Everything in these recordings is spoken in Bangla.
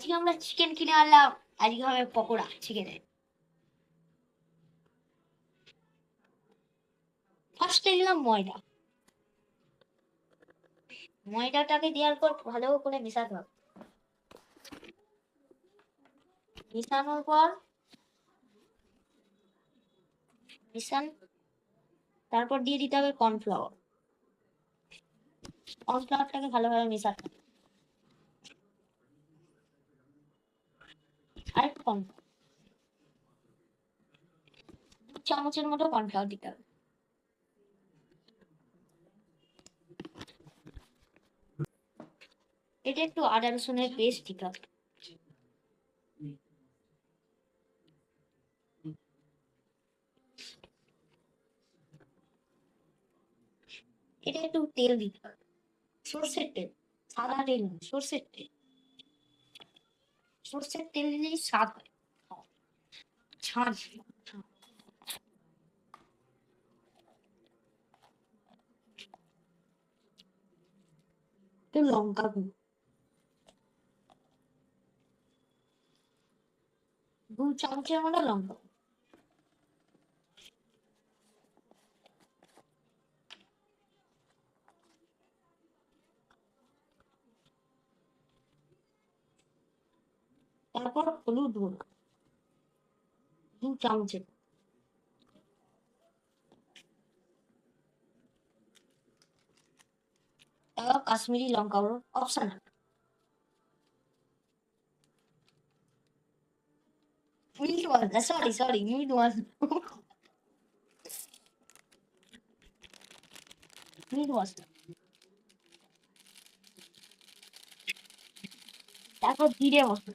আজকে আমরা চিকেন কিনে আনলাম। আজকে হবে পকোড়া চিকেনের। ফার্স্টে দিলাম ময়দা। ময়দাটাকে দেওয়ার পর ভালো করে মেশাতে হবে। মেশানোর পর তারপর দিয়ে দিতে হবে কর্নফ্লাওয়ার। কর্নফ্লাওয়ারটাকে ভালোভাবে মেশাতে হবে। আর একটু চামচের মতো কর্নফ্লাওয়ার দিতে হবে। এটা একটু আদা রসুনের পেস্ট দিতে হবে। এটা একটু তেল দিতে হবে, সর্ষের তেল, সাদা তেল না, সর্ষের তেল। সর্ষের তেল দিলেই স্বাদ হয়, ঝাঁঝ। একটু লঙ্কা গুঁড়ো, 2 চামচের মতো লঙ্কা। তারপর হলুদ গুঁড়ো 2 চামচের। তারপর কাশ্মীরি লঙ্কা গুঁড়ো, অপশনাল। মিট মশলা, সরি মিট মশলা, মিট মশলা। তারপর জিরে মশলা,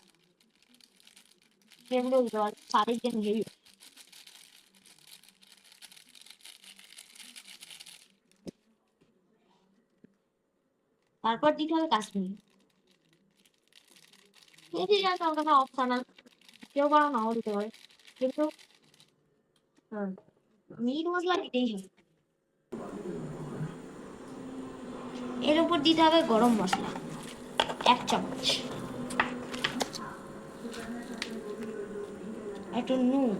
এগুলো দিতে হবে স্বাদের জন্য। তারপর দিতে হবে কাশ্মীরি। যদি জানো ওটা অপশনাল, কেউ কারো নাও দিতে পারে, কিন্তু মিট মশলা দিতেই হবে। এর উপর দিতে হবে গরম মশলা 1 চামচ, একটু নুন,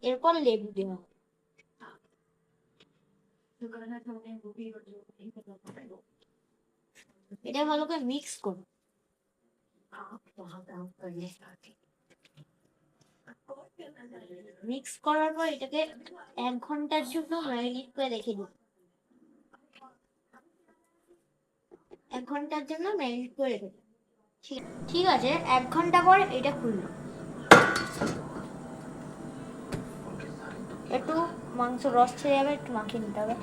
এরপর লেবু দেওয়া হবে। এটা ভালো করে মিক্স করো। মিক্স করার পর এটাকে 1 ঘন্টার জন্য ম্যারিনেট করে রেখে দিই। 1 ঘন্টার জন্য ম্যারিনেট করে রেখে দিই। ঠিক আছে, 1 ঘন্টা পর এটা খুললো। একটু মাংস রস ছেড়ে যাবে, একটু মাখিয়ে নিতে হবে।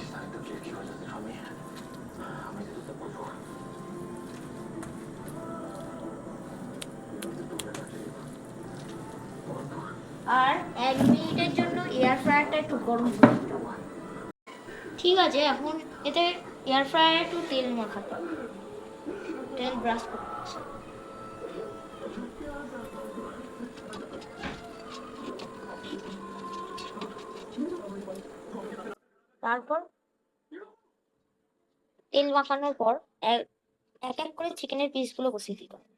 আর 1 মিনিটের জন্য এয়ার ফ্রায়ারটা একটু গরম করে দিতে হবে। ঠিক আছে, এখন এতে এয়ার ফ্রায়ারে একটু তেল মাখাতে হবে, তেল ব্রাশ করতে হবে। তারপর তেল মাখানোর পর এক এক করে চিকেনের পিসগুলো বসিয়ে দিতে হবে।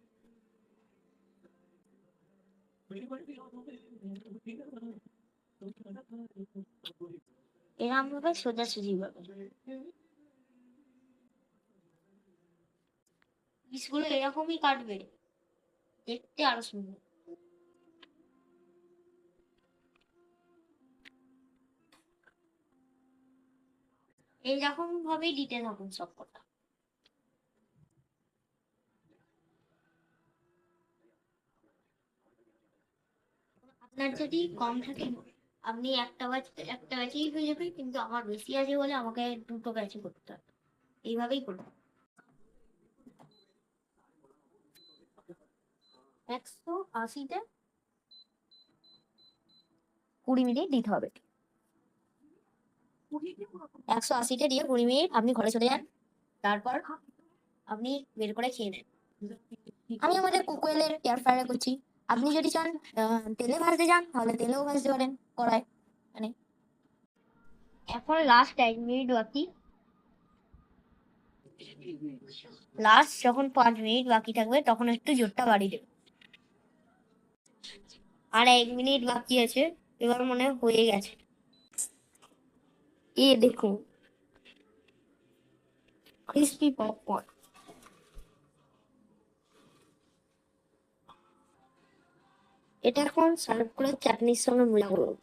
এরকম ভাবে সোজাসুজি ভাবে পিসগুলো এরকমই কাটবে, দেখতে আরো সুন্দর। এইরকম ভাবেই দিতে থাকুন সব কটা। আপনার যদি কম থাকে আপনি একটা ব্যাচেই হয়ে যাবে, কিন্তু আমার বেশি আছে বলে আমাকে 2টো ব্যাচে করতে হবে। এইভাবেই করবো। 180-তে 20 মিনিট দিতে হবে। 180-তে দিয়ে 20 মিনিট আপনি ঘরে চলে যান। তারপর আপনি বের করে খেয়ে নেন। আমি আমাদের কুকওয়েলের এয়ার ফ্রায়ারে করছি। আপনি যদি চান তেলে ভাজতে চান তাহলে তেলেও ভাজতে পারেন কড়ায়। মানে এখন লাস্ট 1 মিনিট বাকি। লাস্ট যখন 5 মিনিট বাকি থাকবে তখন একটু জোরটা বাড়িয়ে দেবে। আর 1 মিনিট বাকি আছে, এবার মনে হয় হয়ে গেছে। দেখুন, ক্রিস্পি পপকর্ন। এটা এখন সার্ভ করে চাটনির সঙ্গে মজা করুন।